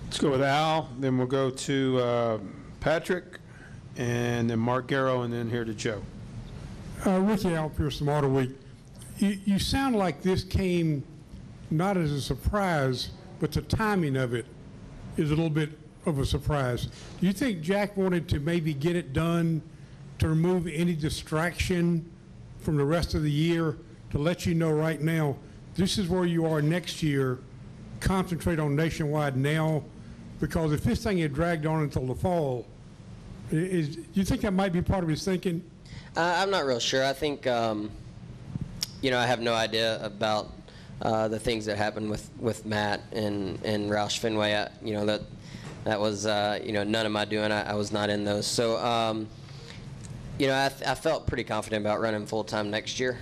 Let's go with Al, then we'll go to Patrick, and then Mark Garrow, and then here to Joe. Ricky, Al Pearson, Auto Week. You sound like this came not as a surprise, but the timing of it is a little bit of a surprise. Do you think Jack wanted to maybe get it done to remove any distraction from the rest of the year, to let you know right now, this is where you are next year, concentrate on Nationwide now? Because if this thing had dragged on until the fall, do you think that might be part of his thinking? I'm not real sure. I think, you know, I have no idea about the things that happened with Matt and Roush Fenway. You know, that was, you know, none of my doing. I was not in those. So, you know, I felt pretty confident about running full-time next year,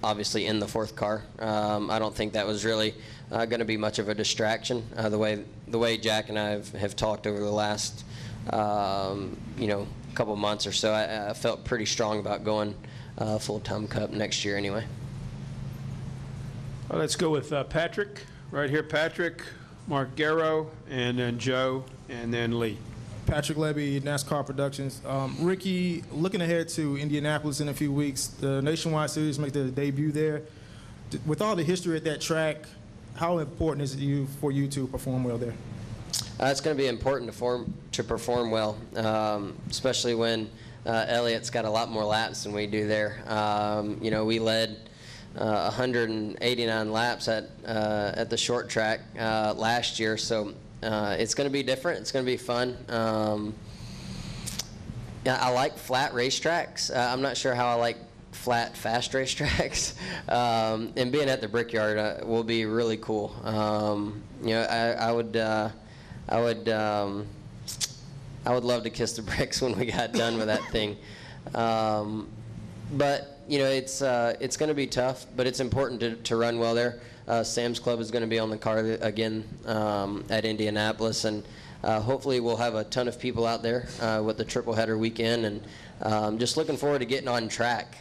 obviously in the fourth car. I don't think that was really going to be much of a distraction. The way Jack and I have talked over the last, you know, couple months or so, I felt pretty strong about going full-time Cup next year anyway. Well, let's go with Patrick. Right here, Patrick, Mark Garrow, and then Joe, and then Lee. Patrick Levy, NASCAR Productions. Ricky, looking ahead to Indianapolis in a few weeks, the Nationwide Series make their debut there. With all the history at that track, how important is it for you to perform well there? It's going to be important to perform well, especially when Elliott's got a lot more laps than we do there. You know, we led 189 laps at the short track last year, so it's going to be different. It's going to be fun. Yeah, I like flat racetracks. I'm not sure how I like flat, fast racetracks. And being at the Brickyard will be really cool. You know, I would love to kiss the bricks when we got done with that thing. But you know, it's going to be tough, but it's important to run well there. Sam's Club is going to be on the car again at Indianapolis, and hopefully we'll have a ton of people out there with the triple header weekend, and just looking forward to getting on track.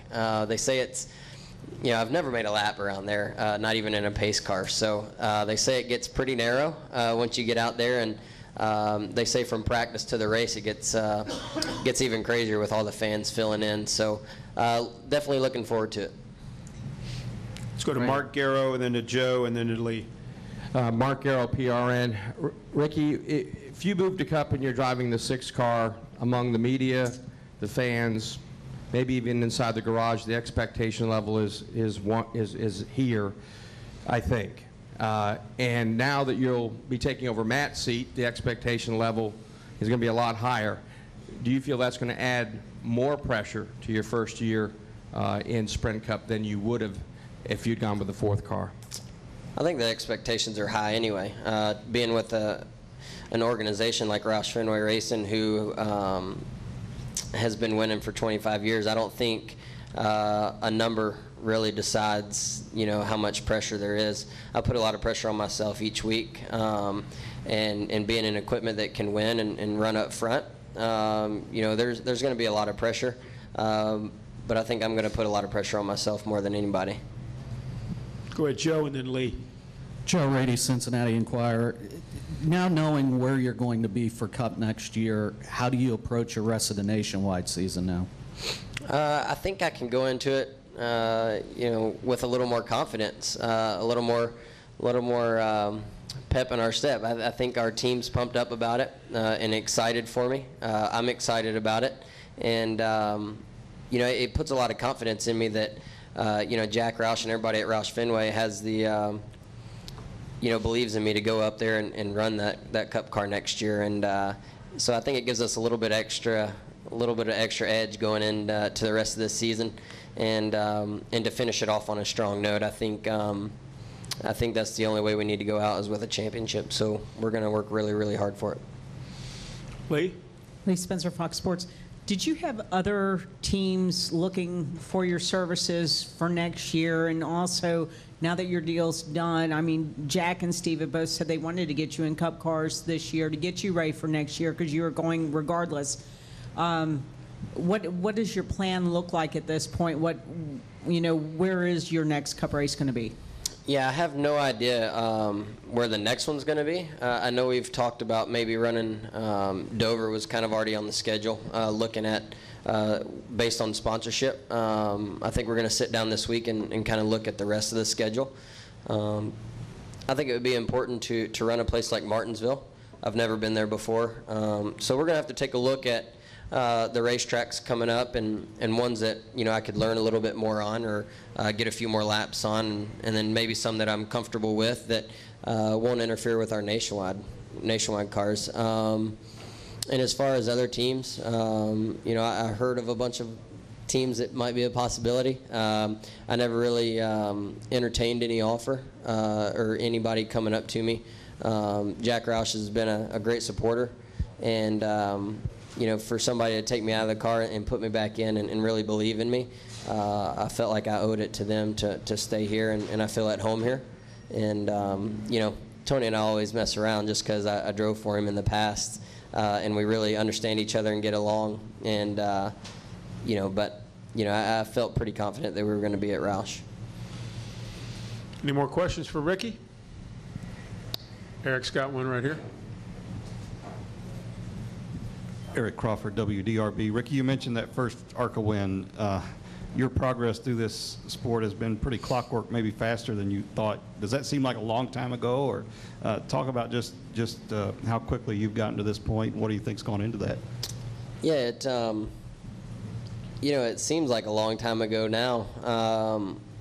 They say it's, you know, I've never made a lap around there, not even in a pace car. So they say it gets pretty narrow once you get out there, and they say from practice to the race it gets even crazier with all the fans filling in. So definitely looking forward to it. Let's go to Mark Garrow, and then to Joe, and then to Lee. Mark Garrow, PRN. Ricky, if you move to Cup and you're driving the 6 car, among the media, the fans, maybe even inside the garage, the expectation level is here, I think. And now that you'll be taking over Matt's seat, the expectation level is going to be a lot higher. Do you feel that's going to add more pressure to your first year in Sprint Cup than you would have if you'd gone with the 4th car? I think the expectations are high anyway. Being with an organization like Roush Fenway Racing, who has been winning for 25 years, I don't think a number really decides, you know, how much pressure there is. I put a lot of pressure on myself each week, and being in equipment that can win and run up front, you know, there's going to be a lot of pressure, but I think I'm going to put a lot of pressure on myself more than anybody. Go ahead, Joe, and then Lee. Joe Rady, Cincinnati Enquirer. Now knowing where you're going to be for Cup next year, how do you approach the rest of the Nationwide season now? I think I can go into it, you know, with a little more confidence, a little more pep in our step. I think our team's pumped up about it and excited for me. I'm excited about it, and you know, it puts a lot of confidence in me that you know, Jack Roush and everybody at Roush Fenway has the you know, believes in me to go up there and run that Cup car next year, and so I think it gives us a little bit of extra edge going into to the rest of this season, and to finish it off on a strong note. I think that's the only way we need to go out is with a championship. So we're going to work really, really hard for it. Lee? Lee Spencer, Fox Sports. Did you have other teams looking for your services for next year? And also, now that your deal's done, I mean, Jack and Steve have both said they wanted to get you in Cup cars this year to get you ready for next year because you were going regardless. What does your plan look like at this point? What, you know, where is your next Cup race going to be? Yeah, I have no idea where the next one's going to be. I know we've talked about maybe running Dover was kind of already on the schedule, looking at based on sponsorship. I think we're going to sit down this week and kind of look at the rest of the schedule. I think it would be important to run a place like Martinsville. I've never been there before. So we're going to have to take a look at the racetracks coming up and ones that, you know, I could learn a little bit more on or get a few more laps on, and then maybe some that I'm comfortable with that won't interfere with our nationwide cars. And as far as other teams, you know, I heard of a bunch of teams that might be a possibility. I never really entertained any offer or anybody coming up to me. Jack Roush has been a great supporter, and you know, for somebody to take me out of the car and put me back in and really believe in me, I felt like I owed it to them to stay here, and I feel at home here. And you know, Tony and I always mess around just because I drove for him in the past, and we really understand each other and get along. And you know, but you know, I felt pretty confident that we were going to be at Roush. Any more questions for Ricky? Eric's got one right here. Eric Crawford, WDRB. Ricky, you mentioned that first ARCA win. Your progress through this sport has been pretty clockwork, maybe faster than you thought. Does that seem like a long time ago? Or talk about just how quickly you've gotten to this point. What do you think's gone into that? Yeah, it you know, it seems like a long time ago now.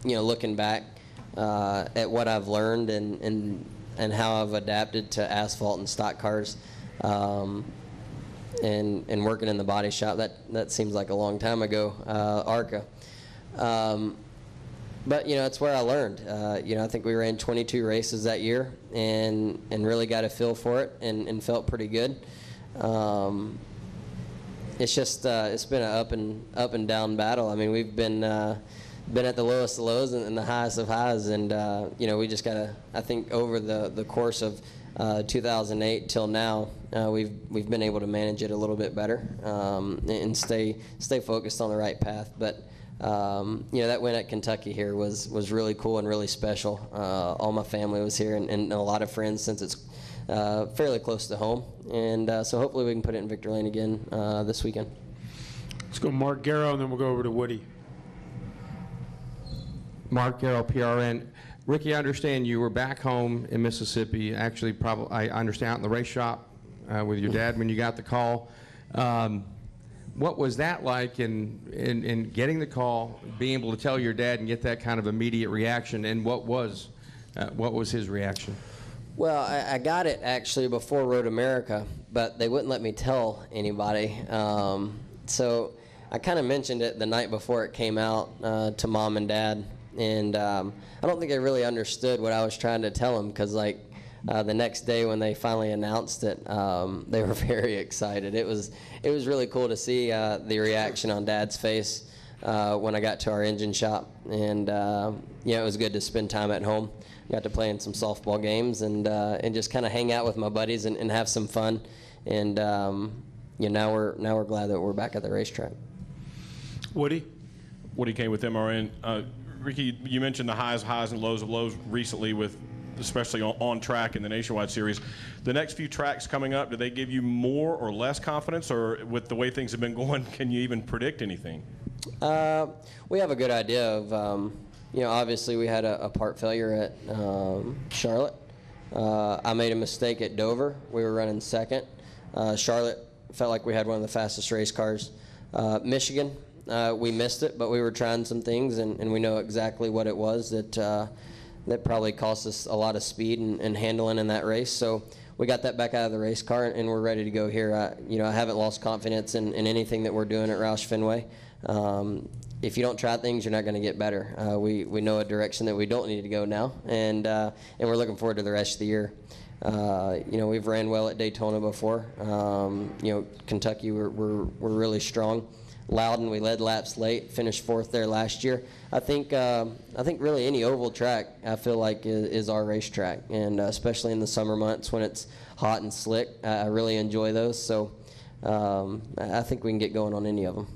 You know, looking back at what I've learned and how I've adapted to asphalt and stock cars. And working in the body shop, that seems like a long time ago, ARCA. But you know, it's where I learned. You know, I think we ran 22 races that year and really got a feel for it and felt pretty good. It's just it's been an up and down battle. I mean, we've been at the lowest of lows and the highest of highs, and you know, we just gotta, I think, over the course of 2008 till now, we've been able to manage it a little bit better and stay focused on the right path. But you know, that win at Kentucky here was really cool and really special. All my family was here and a lot of friends, since it's fairly close to home. And so hopefully we can put it in Victor Lane again this weekend. Let's go Mark Garrow, and then we'll go over to Woody. Mark Garrow, PRN. Ricky, I understand you were back home in Mississippi, actually probably, I understand, out in the race shop with your dad when you got the call. What was that like in getting the call, being able to tell your dad and get that kind of immediate reaction, and what was his reaction? Well, I got it actually before Road America, but they wouldn't let me tell anybody. So I kind of mentioned it the night before it came out to Mom and Dad. And I don't think they really understood what I was trying to tell them, because like the next day when they finally announced it, they were very excited. It was really cool to see the reaction on Dad's face when I got to our engine shop, and yeah, it was good to spend time at home. Got to play in some softball games and just kind of hang out with my buddies and have some fun. And you know, now we're glad that we're back at the racetrack. Woody? Woody Kane with MRN. Ricky, you mentioned the highs and lows of lows recently, with especially on track in the Nationwide Series. The next few tracks coming up, do they give you more or less confidence, or with the way things have been going, can you even predict anything? We have a good idea of, you know, obviously we had a part failure at Charlotte. I made a mistake at Dover. We were running second. Charlotte felt like we had one of the fastest race cars. Michigan, we missed it, but we were trying some things, and we know exactly what it was that probably cost us a lot of speed and handling in that race. So we got that back out of the race car, and we're ready to go here. You know, I haven't lost confidence in anything that we're doing at Roush Fenway. If you don't try things, you're not going to get better. We know a direction that we don't need to go now, and we're looking forward to the rest of the year. You know, we've ran well at Daytona before. You know, Kentucky, we're really strong. Loudon, we led laps late, finished fourth there last year. I think really any oval track, I feel like is our racetrack, and especially in the summer months when it's hot and slick, I really enjoy those. So I think we can get going on any of them.